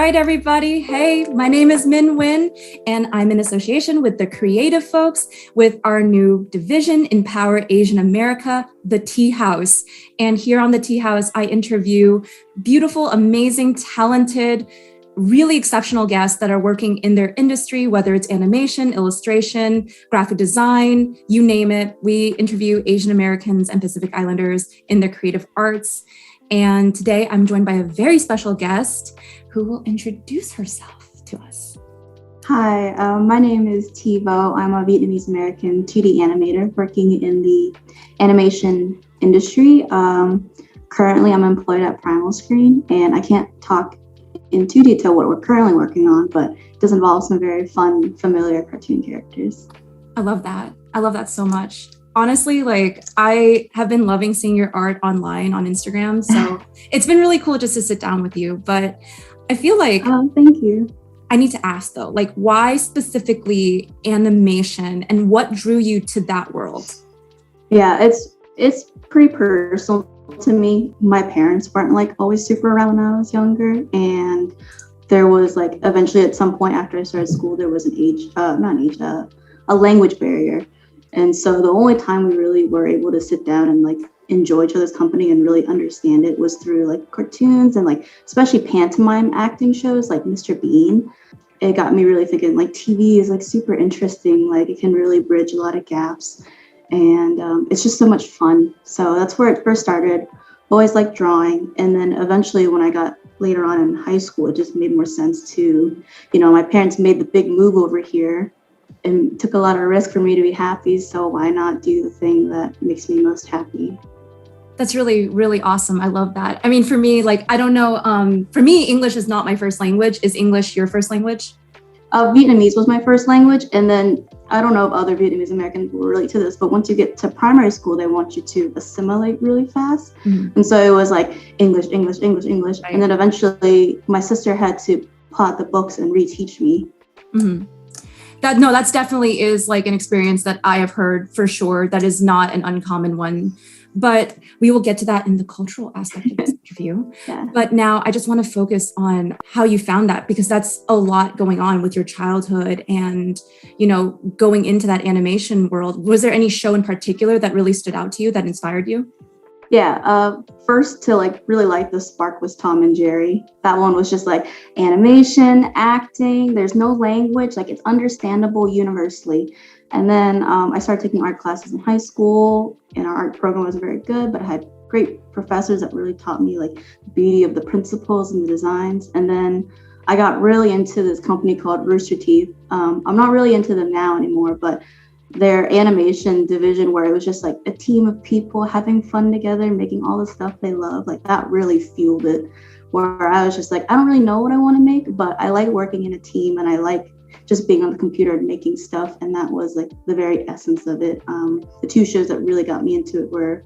right, everybody. Hey, my name is Min Win, and I'm in association with the creative folks with our new division, Empower Asian America, the Teahouse. And here on the Teahouse, I interview beautiful, amazing, talented, really exceptional guests that are working in their industry, whether it's animation, illustration, graphic design, you name it. We interview Asian Americans and Pacific Islanders in their creative arts. And today I'm joined by a very special guest who will introduce herself to us. Hi, my name is Tivo. I'm a Vietnamese American 2D animator working in the animation industry. Currently, I'm employed at Primal Screen, and I can't talk in too detail what we're currently working on, but it does involve some very fun, familiar cartoon characters. I love that. I love that so much. Honestly, I have been loving seeing your art online on Instagram. So it's been really cool just to sit down with you. But I feel like thank you. I need to ask though, why specifically animation and what drew you to that world? Yeah, it's pretty personal to me. My parents weren't always super around when I was younger, and there was eventually at some point after I started school, there was a language barrier. And so the only time we really were able to sit down and enjoy each other's company and really understand it was through cartoons and especially pantomime acting shows like Mr. Bean. It got me really thinking TV is super interesting. It can really bridge a lot of gaps, and it's just so much fun. So that's where it first started. Always liked drawing, and then eventually when I got later on in high school, it just made more sense to, my parents made the big move over here and took a lot of risk for me to be happy. So why not do the thing that makes me most happy? That's really, really awesome. I love that. I mean, for me, I don't know, for me, English is not my first language. Is English your first language? Vietnamese was my first language. And then I don't know if other Vietnamese Americans will relate to this, but once you get to primary school, they want you to assimilate really fast. Mm-hmm. And so it was English, English, English, English. Right. And then eventually my sister had to pull out the books and reteach me. Mm-hmm. That's definitely is an experience that I have heard for sure. That is not an uncommon one, but we will get to that in the cultural aspect of this interview. Yeah. But now I just want to focus on how you found that, because that's a lot going on with your childhood and, going into that animation world. Was there any show in particular that really stood out to you that inspired you? Yeah, first to really like the spark was Tom and Jerry. That one was just animation, acting, there's no language, it's understandable universally. And then I started taking art classes in high school, and our art program was very good, but I had great professors that really taught me the beauty of the principles and the designs. And then I got really into this company called Rooster Teeth. I'm not really into them now anymore, but their animation division, where it was just a team of people having fun together, making all the stuff they love, that really fueled it, where I was just I don't really know what I want to make, but I like working in a team, and I like just being on the computer and making stuff. And that was the very essence of it. The two shows that really got me into it were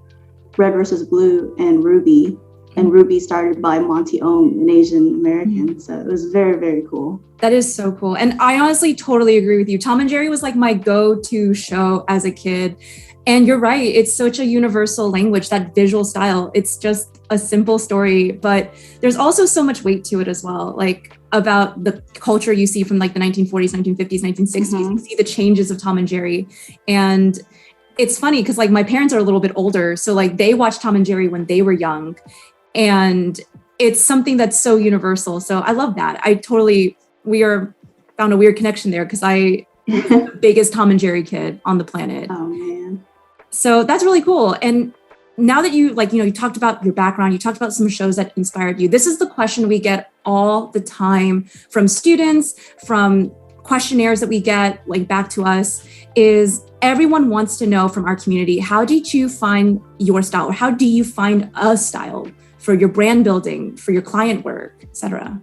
Red versus Blue and Ruby. And Ruby started by Monty Ohm, an Asian American. So it was very, very cool. That is so cool. And I honestly totally agree with you. Tom and Jerry was my go-to show as a kid. And you're right. It's such a universal language, that visual style. It's just a simple story, but there's also so much weight to it as well. About the culture you see from the 1940s, 1950s, 1960s. Mm-hmm. You see the changes of Tom and Jerry. And it's funny because my parents are a little bit older. So they watched Tom and Jerry when they were young. And it's something that's so universal. So I love that. We found a weird connection there, because I was the biggest Tom and Jerry kid on the planet. Oh man. So that's really cool. And now that you you talked about your background, you talked about some shows that inspired you. This is the question we get all the time from students, from questionnaires that we get back to us, is everyone wants to know from our community, how did you find your style? Or how do you find a style for your brand building, for your client work, etc.?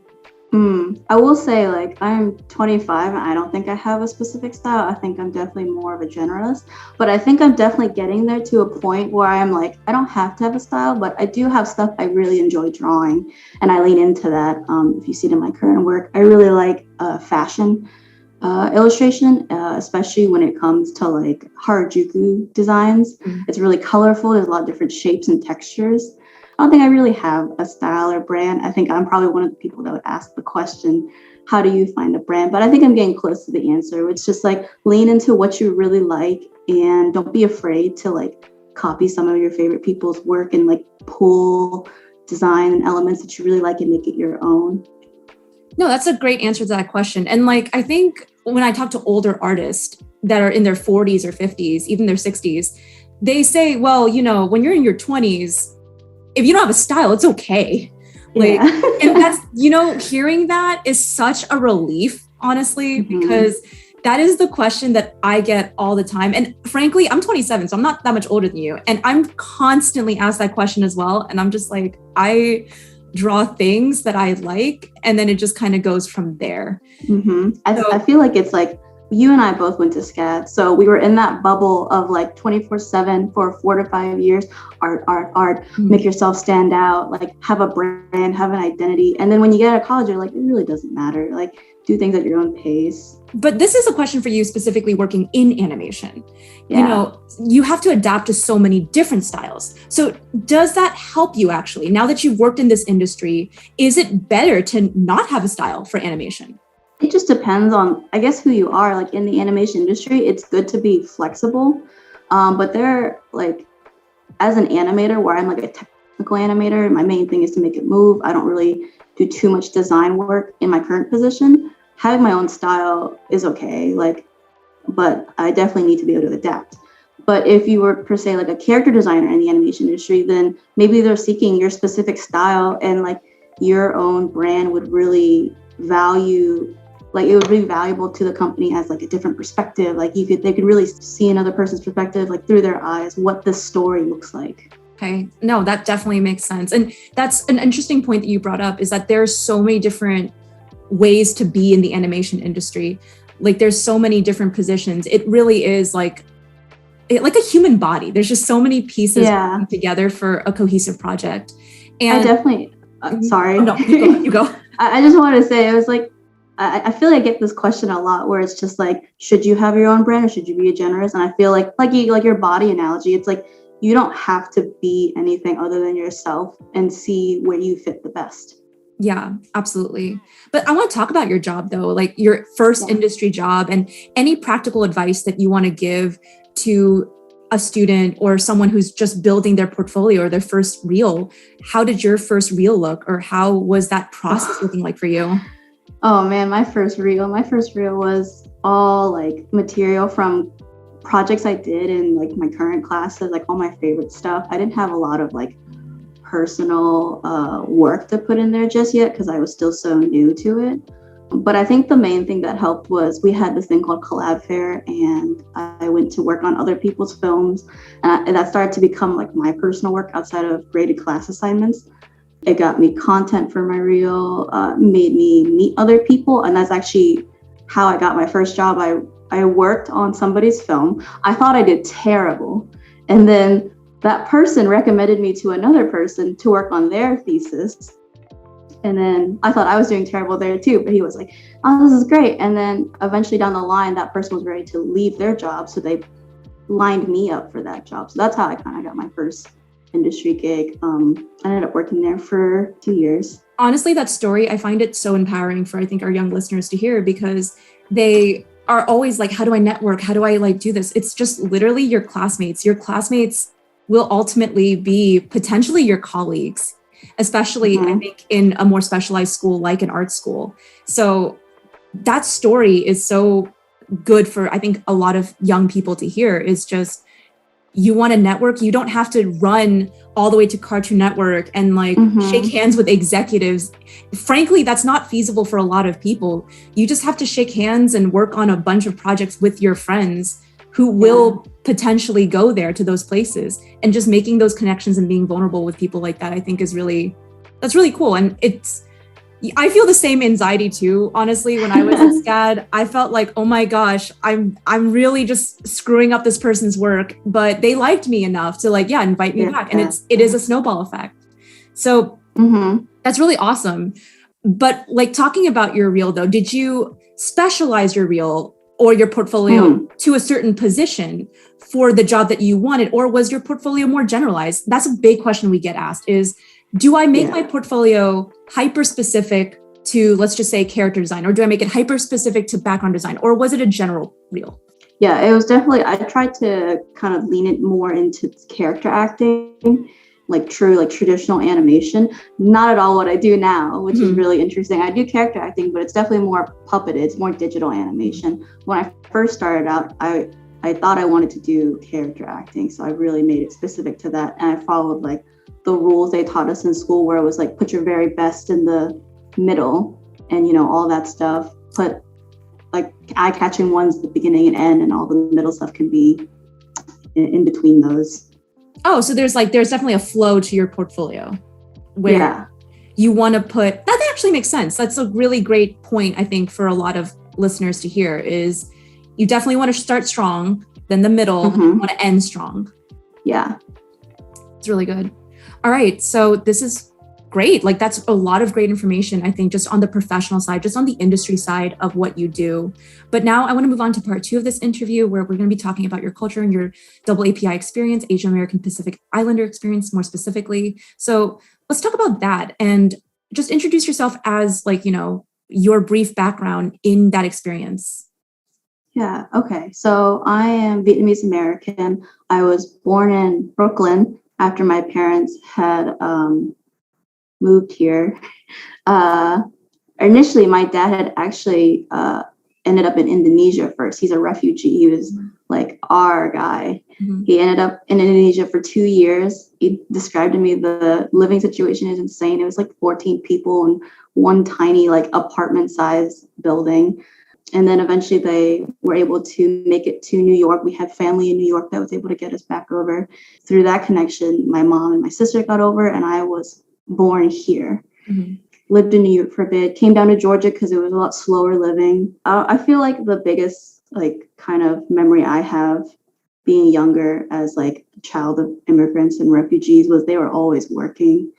I will say I'm 25 and I don't think I have a specific style. I think I'm definitely more of a generalist, but I think I'm definitely getting there to a point where I'm I don't have to have a style, but I do have stuff I really enjoy drawing, and I lean into that. If you see it in my current work, I really like fashion illustration, especially when it comes to Harajuku designs. Mm-hmm. It's really colorful. There's a lot of different shapes and textures. I don't think I really have a style or brand. I think I'm probably one of the people that would ask the question, how do you find a brand? But I think I'm getting close to the answer. It's just like lean into what you really like and don't be afraid to like copy some of your favorite people's work and like pull design and elements that you really like and make it your own. No, that's a great answer to that question. And like, I think when I talk to older artists that are in their 40s or 50s, even their 60s, they say, well, you know, when you're in your 20s, if you don't have a style, it's okay. Like, Yeah. and that's, you know, hearing that is such a relief, honestly, because that is the question that I get all the time. And frankly, I'm 27, so I'm not that much older than you. And I'm constantly asked that question as well. And I'm just like, I draw things that I like, and then it just kind of goes from there. I feel like it's like you and I both went to SCAD. So we were in that bubble of like 24/7 for 4 to 5 years, art, make yourself stand out, like have a brand, have an identity. And then when you get out of college, you're like, it really doesn't matter. Like do things at your own pace. But this is a question for you specifically working in animation. Yeah. You know, you have to adapt to so many different styles. So does that help you actually? Now that you've worked in this industry, is it better to not have a style for animation? It just depends on, I guess, who you are. Like in the animation industry, it's good to be flexible. But they're like, as an animator, where I'm like a technical animator, my main thing is to make it move. I don't really do too much design work in my current position. Having my own style is okay, like, but I definitely need to be able to adapt. But if you were per se like a character designer in the animation industry, then maybe they're seeking your specific style, and like your own brand would really value, like it would be valuable to the company as like a different perspective. Like they could really see another person's perspective, like through their eyes, what the story looks like. Okay, no, that definitely makes sense. And that's an interesting point that you brought up, is that there's so many different ways to be in the animation industry. Like there's so many different positions. It really is like a human body. There's just so many pieces together for a cohesive project. And I definitely, sorry. No, you go. I just wanted to say, it was like, I feel like I get this question a lot where it's just like, should you have your own brand or should you be a generalist? And I feel like your body analogy, it's like, you don't have to be anything other than yourself and see where you fit the best. Yeah, absolutely. But I want to talk about your job though, like your first industry job, and any practical advice that you want to give to a student or someone who's just building their portfolio or their first reel. How did your first reel look, or how was that process looking like for you? Oh man, my first reel was all like material from projects I did in like my current classes, like all my favorite stuff. I didn't have a lot of like personal work to put in there just yet because I was still so new to it. But I think the main thing that helped was we had this thing called Collab Fair, and I went to work on other people's films, and that started to become like my personal work outside of graded class assignments. It got me content for my reel, made me meet other people, and that's actually how I got my first job. I worked on somebody's film. I thought I did terrible, and then that person recommended me to another person to work on their thesis. And then I thought I was doing terrible there too, but he was like, oh, this is great. And then eventually down the line, that person was ready to leave their job. So they lined me up for that job. So that's how I kind of got my first industry gig. I ended up working there for 2 years. Honestly, that story, I find it so empowering for, I think, our young listeners to hear, because they are always like, how do I network? How do I like do this? It's just literally your classmates. Your classmates will ultimately be potentially your colleagues, especially I think in a more specialized school like an art school. So that story is so good for, I think, a lot of young people to hear. Is just, you want to network, you don't have to run all the way to Cartoon Network and like shake hands with executives. Frankly, that's not feasible for a lot of people. You just have to shake hands and work on a bunch of projects with your friends who will potentially go there to those places. And just making those connections and being vulnerable with people like that, I think that's really cool. And I feel the same anxiety too, honestly. When I was at SCAD, I felt like, oh my gosh, I'm really just screwing up this person's work, but they liked me enough to like, invite me back. And it is a snowball effect. So that's really awesome. But like, talking about your reel though, did you specialize your reel or your portfolio to a certain position for the job that you wanted? Or was your portfolio more generalized? That's a big question we get asked is, do I make my portfolio hyper specific to, let's just say, character design, or do I make it hyper specific to background design, or was it a general reel? Yeah, it was definitely, I tried to kind of lean it more into character acting, like true, like traditional animation. Not at all what I do now, which is really interesting. I do character acting, but it's definitely more puppeted. It's more digital animation. When I first started out, I thought I wanted to do character acting. So I really made it specific to that. And I followed like the rules they taught us in school, where it was like, put your very best in the middle and, you know, all that stuff. Put like eye-catching ones at the beginning and end, and all the middle stuff can be in between those. Oh, so there's definitely a flow to your portfolio where you want to put, that actually makes sense. That's a really great point, I think, for a lot of listeners to hear is you definitely want to start strong, then the middle, and you want to end strong. Yeah. It's really good. All right. So this is great. Like that's a lot of great information, I think, just on the professional side, just on the industry side of what you do. But now I want to move on to part 2 of this interview, where we're going to be talking about your culture and your AAPI experience, Asian American Pacific Islander experience more specifically. So let's talk about that and just introduce yourself as like, you know, your brief background in that experience. Yeah. Okay. So I am Vietnamese American. I was born in Brooklyn after my parents had moved here. Initially, my dad had actually ended up in Indonesia first. He's a refugee. He was like our guy. He ended up in Indonesia for 2 years. He described to me the living situation is insane. It was like 14 people in one tiny like apartment size building. And then eventually they were able to make it to New York. We had family in New York that was able to get us back over. Through that connection, my mom and my sister got over, and I was born here. Lived in New York for a bit, came down to Georgia because it was a lot slower living. I feel like the biggest like kind of memory I have being younger as like a child of immigrants and refugees was they were always working.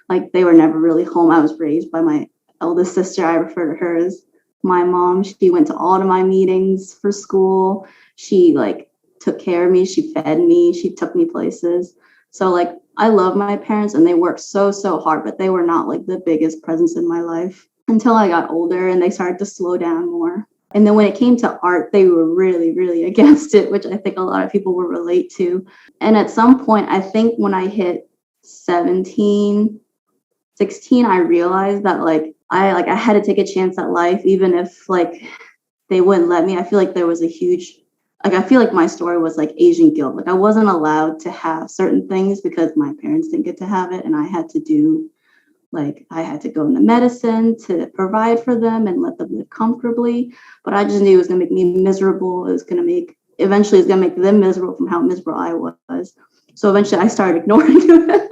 Like they were never really home. I was raised by my eldest sister. I refer to her as my mom. She went to all of my meetings for school. She like took care of me. She fed me. She took me places. So like I love my parents and they worked so hard, but they were not like the biggest presence in my life until I got older and they started to slow down more. And then when it came to art, they were really against it, which I think a lot of people will relate to. And at some point, I think when I hit 17, 16, I realized that I had to take a chance at life, even if like they wouldn't let me. I feel like there was a huge, like, I feel like my story was like Asian guilt. Like I wasn't allowed to have certain things because my parents didn't get to have it. And I had to go into medicine to provide for them and let them live comfortably. But I just knew it was going to make me miserable. Eventually it's going to make them miserable from how miserable I was. So eventually I started ignoring them.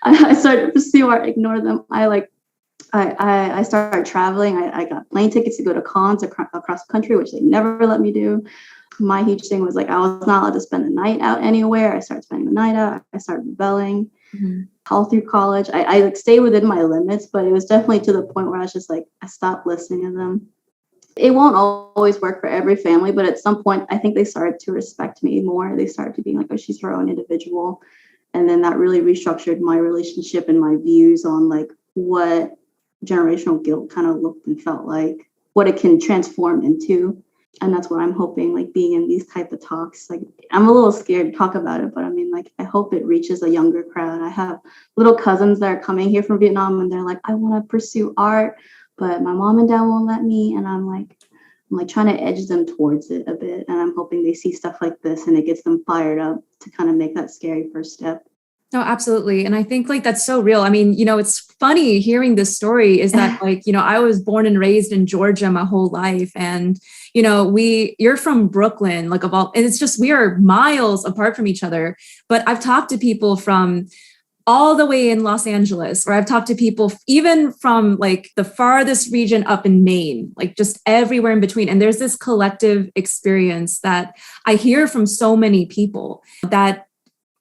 I started to pursue art, ignore them. I started traveling. I got plane tickets to go to cons across the country, which they never let me do. My huge thing was like, I was not allowed to spend the night out anywhere. I started spending the night out. I started rebelling all through college. I like stayed within my limits, but it was definitely to the point where I was just like, I stopped listening to them. It won't always work for every family, but at some point, I think they started to respect me more. They started to be like, oh, she's her own individual. And then that really restructured my relationship and my views on like what generational guilt kind of looked and felt like, what it can transform into. And that's what I'm hoping, like being in these type of talks, like I'm a little scared to talk about it, but I mean, like, I hope it reaches a younger crowd. I have little cousins that are coming here from Vietnam and they're like, I want to pursue art, but my mom and dad won't let me. And I'm like trying to edge them towards it a bit. And I'm hoping they see stuff like this and it gets them fired up to kind of make that scary first step. No, absolutely. And I think like that's so real. I mean, you know, it's funny hearing this story is that like, you know, I was born and raised in Georgia my whole life. And, you know, you're from Brooklyn, like and it's just, we are miles apart from each other. But I've talked to people from all the way in Los Angeles, or I've talked to people even from like the farthest region up in Maine, like just everywhere in between. And there's this collective experience that I hear from so many people that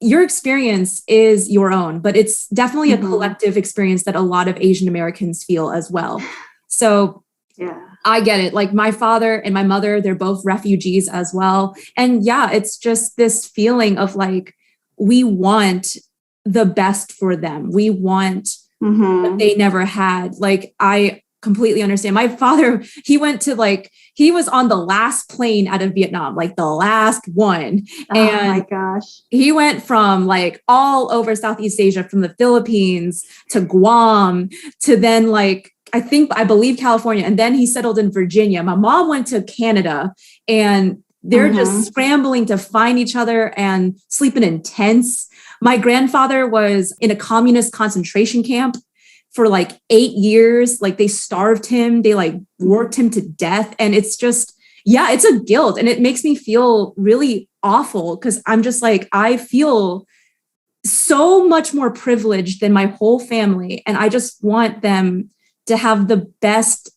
your experience is your own, but it's definitely a collective experience that a lot of Asian Americans feel as well. So yeah, I get it. Like my father and my mother, they're both refugees as well. And yeah, it's just this feeling of like, we want the best for them. We want what they never had. Like, I completely understand. My father, he went to like, he was on the last plane out of Vietnam, like the last one. Oh my gosh. He went from like all over Southeast Asia, from the Philippines to Guam to then like, I believe California. And then he settled in Virginia. My mom went to Canada and they're just scrambling to find each other and sleeping in tents. My grandfather was in a communist concentration camp for like 8 years. Like they starved him. They like worked him to death. And it's just, yeah, it's a guilt. And it makes me feel really awful because I'm just like, I feel so much more privileged than my whole family. And I just want them to have the best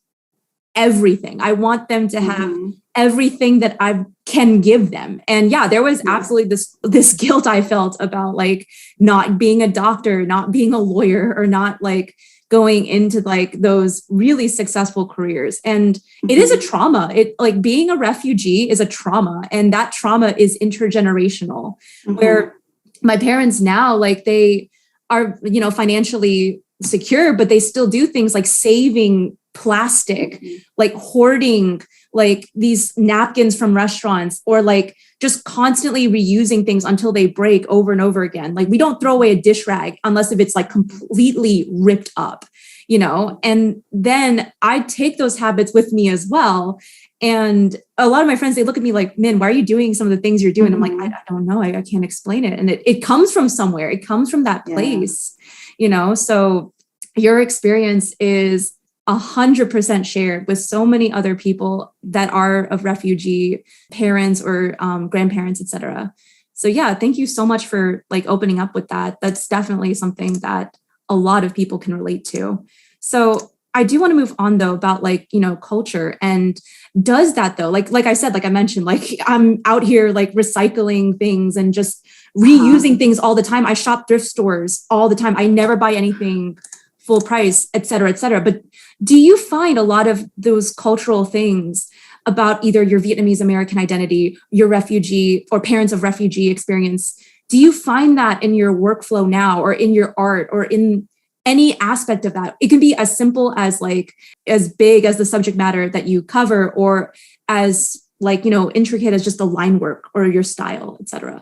everything. I want them to have everything that I can give them. And yeah, there was absolutely this guilt I felt about like not being a doctor, not being a lawyer, or not like going into like those really successful careers. And it is a trauma. It like being a refugee is a trauma, and that trauma is intergenerational, where my parents now, like they are, you know, financially secure, but they still do things like saving plastic, like hoarding like these napkins from restaurants, or like just constantly reusing things until they break over and over again. Like we don't throw away a dish rag unless if it's like completely ripped up, you know? And then I take those habits with me as well. And a lot of my friends, they look at me like, man, why are you doing some of the things you're doing? I'm like, I don't know. I can't explain it. And it comes from somewhere. It comes from that place, you know? So your experience is 100% shared with so many other people that are of refugee parents or grandparents, etc. So yeah, thank you so much for like opening up with that. That's definitely something that a lot of people can relate to. So I do want to move on though about like, you know, culture, and does that though, like I said, like I mentioned, like I'm out here like recycling things and just reusing things all the time. I shop thrift stores all the time. I never buy anything full price, et cetera, et cetera. But do you find a lot of those cultural things about either your Vietnamese American identity, your refugee or parents of refugee experience? Do you find that in your workflow now, or in your art, or in any aspect of that? It can be as simple as like, as big as the subject matter that you cover, or as like, you know, intricate as just the line work or your style, et cetera.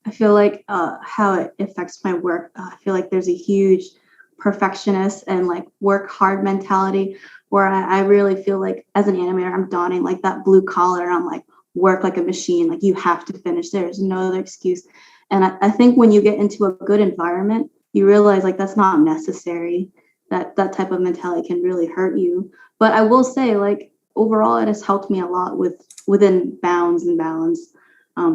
I feel like how it affects my work, I feel like there's a huge perfectionist and like work hard mentality, where I really feel like as an animator, I'm donning like that blue collar. I'm like, work like a machine. Like you have to finish. There's no other excuse. And I think when you get into a good environment, you realize like that's not necessary. That type of mentality can really hurt you. But I will say, like overall, it has helped me a lot within bounds and balance.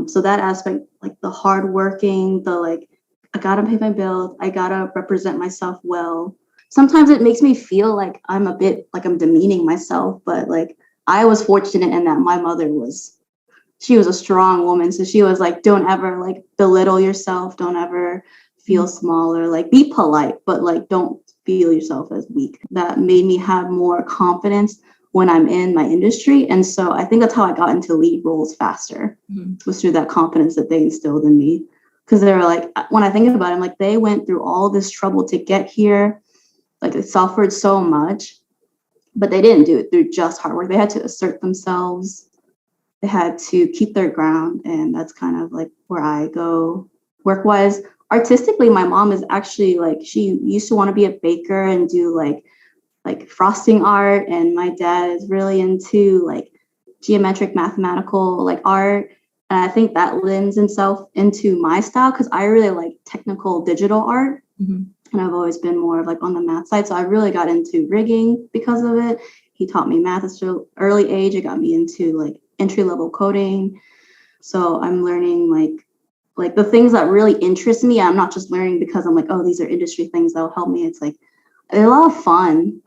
So that aspect, like the hard working, the like, I gotta pay my bills, I gotta represent myself well. Sometimes it makes me feel like I'm a bit like I'm demeaning myself, but like I was fortunate in that my mother she was a strong woman. So she was like, don't ever like belittle yourself, don't ever feel small, or like be polite, but like don't feel yourself as weak. That made me have more confidence when I'm in my industry. And so I think that's how I got into lead roles faster, was through that confidence that they instilled in me. Because they were like, when I think about it, I'm like, they went through all this trouble to get here. Like they suffered so much, but they didn't do it through just hard work. They had to assert themselves. They had to keep their ground. And that's kind of like where I go work-wise. Artistically, my mom is actually like, she used to want to be a baker and do like frosting art. And my dad is really into like geometric mathematical like art. And I think that lends itself into my style because I really like technical digital art. And I've always been more of like on the math side. So I really got into rigging because of it. He taught me math at an early age. It got me into like entry-level coding. So I'm learning like the things that really interest me. I'm not just learning because I'm like, oh, these are industry things that'll help me. It's like, they're a lot of fun.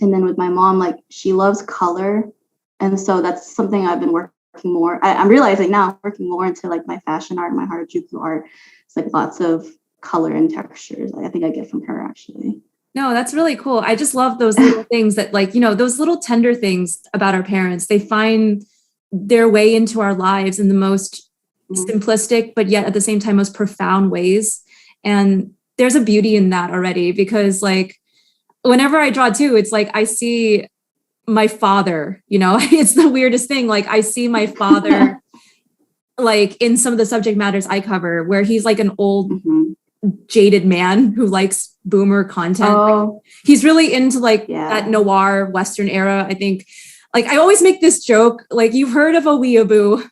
And then with my mom, like she loves color. And so that's something I've been working more. I'm realizing now, working more into like my fashion art, my Harajuku art. It's like lots of color and textures I think I get from her actually. No, that's really cool. I just love those little things that like, those little tender things about our parents. They find their way into our lives in the most simplistic, but yet at the same time, most profound ways. And there's a beauty in that already, because like, whenever I draw too, it's like, I see my father, it's the weirdest thing. Like I see my father, like in some of the subject matters I cover, where he's like an old jaded man who likes boomer content. Oh, He's really into like that noir Western era. I think like I always make this joke, like you've heard of a weeaboo,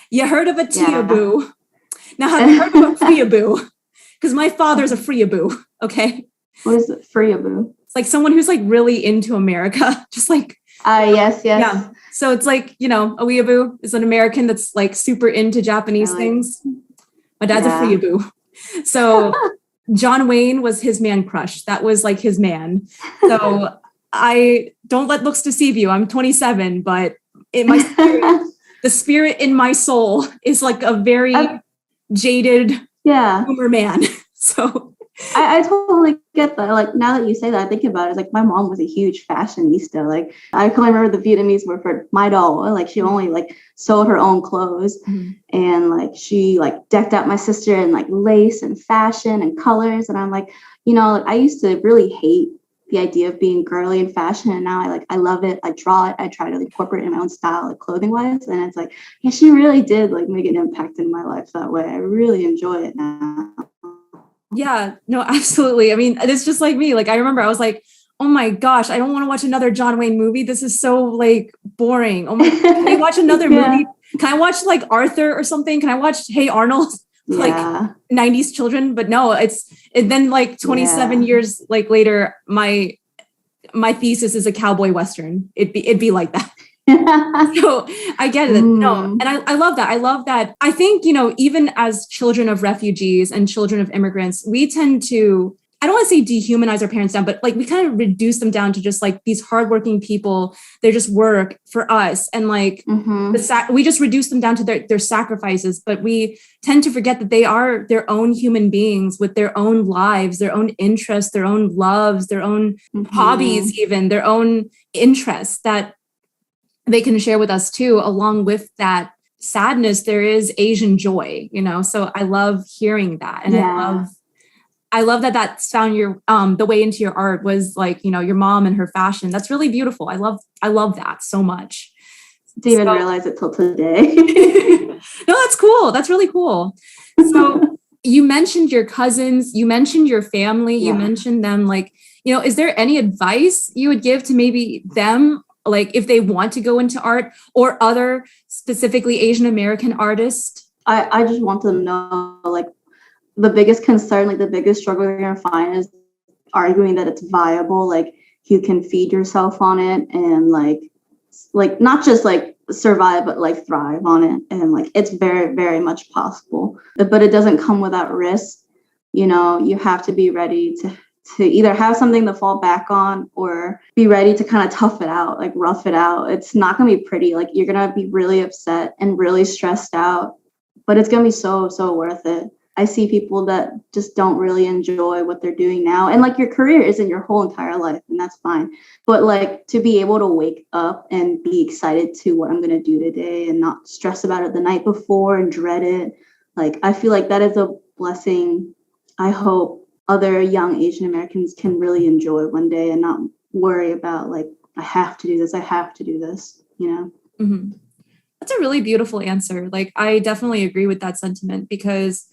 you heard of a teaboo. Now have you heard of a freeaboo? Because my father's a freeaboo. Okay. What is it? Freeaboo? It's like someone who's like really into America. Just like yes. Yeah. So it's like, a weeaboo is an American that's like super into Japanese things. My dad's a freeaboo. So John Wayne was his man crush. That was like his man. So I don't let looks deceive you. I'm 27, but in my spirit, the spirit in my soul is like a very jaded boomer man. So I totally get that. Like now that you say that, I think about it. It's like my mom was a huge fashionista. Like I can remember the Vietnamese word for my doll. Like she only like sewed her own clothes, and like she like decked out my sister in like lace and fashion and colors. And I'm like, I used to really hate the idea of being girly in fashion, and now I love it. I draw it. I try to incorporate it in my own style, like clothing wise. And it's like, yeah, she really did like make an impact in my life that way. I really enjoy it now. Yeah, no, absolutely. I mean, it's just like me. Like, I remember I was like, oh my gosh, I don't want to watch another John Wayne movie. This is so like boring. Oh my, can I watch another movie? Can I watch like Arthur or something? Can I watch Hey Arnold? Like 90s children? But no, and then like 27 years like later, my thesis is a cowboy Western. It'd be like that. So I get it. No, and I love that. I love that. I think, even as children of refugees and children of immigrants, we tend to, I don't want to say dehumanize our parents down, but like we kind of reduce them down to just like these hardworking people. They just work for us. And like we just reduce them down to their sacrifices, but we tend to forget that they are their own human beings with their own lives, their own interests, their own loves, their own hobbies, even their own interests that they can share with us too. Along with that sadness, there is Asian joy, so I love hearing that. And I love that that's found your the way into your art was like, your mom and her fashion. That's really beautiful. I love that so much. Didn't even realize it till today. No, that's cool. That's really cool. So you mentioned your cousins, you mentioned your family, you mentioned them, like, is there any advice you would give to maybe them, like if they want to go into art, or other specifically Asian American artists? I just want them to know, like, the biggest concern, like the biggest struggle you're gonna find is arguing that it's viable, like you can feed yourself on it and like not just like survive, but like thrive on it. And like it's very, very much possible, but it doesn't come without risk. You have to be ready to either have something to fall back on or be ready to kind of tough it out, like rough it out. It's not gonna be pretty. Like you're gonna be really upset and really stressed out, but it's gonna be so, so worth it. I see people that just don't really enjoy what they're doing now. And like your career isn't your whole entire life, and that's fine. But like to be able to wake up and be excited to what I'm going to do today and not stress about it the night before and dread it. Like, I feel like that is a blessing I hope other young Asian Americans can really enjoy one day and not worry about like, I have to do this. I have to do this, Mm-hmm. That's a really beautiful answer. Like, I definitely agree with that sentiment, because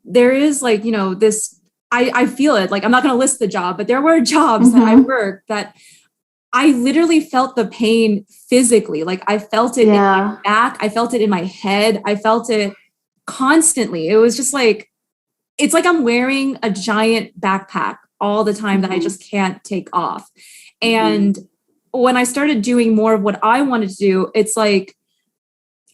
there is like, this, I feel it. Like, I'm not going to list the job, but there were jobs that I worked that I literally felt the pain physically. Like I felt it in my back. I felt it in my head. I felt it constantly. It was just like, it's like I'm wearing a giant backpack all the time that I just can't take off. And when I started doing more of what I wanted to do, it's like,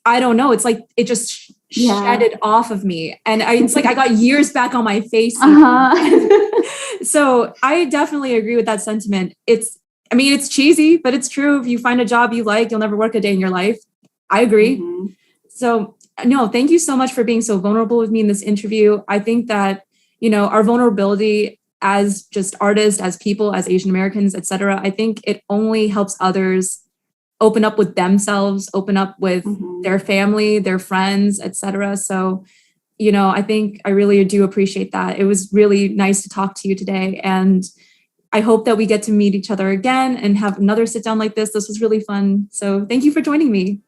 I don't know. It's like, it just shedded off of me. And it's like, I got years back on my face. So I definitely agree with that sentiment. It's cheesy, but it's true. If you find a job you like, you'll never work a day in your life. I agree. So no, thank you so much for being so vulnerable with me in this interview. I think that, our vulnerability as just artists, as people, as Asian Americans, etc., I think it only helps others open up with themselves, open up with their family, their friends, etc. So, I think I really do appreciate that. It was really nice to talk to you today. And I hope that we get to meet each other again and have another sit down like this. This was really fun. So thank you for joining me.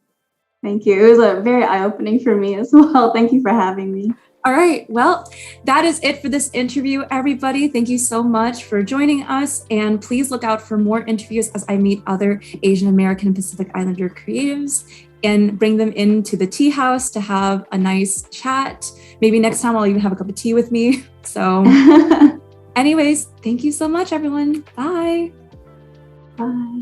Thank you. It was a very eye-opening for me as well. Thank you for having me. All right. Well, that is it for this interview, everybody. Thank you so much for joining us. And please look out for more interviews as I meet other Asian American and Pacific Islander creatives and bring them into the Teahouse to have a nice chat. Maybe next time I'll even have a cup of tea with me. So anyways, thank you so much, everyone. Bye. Bye.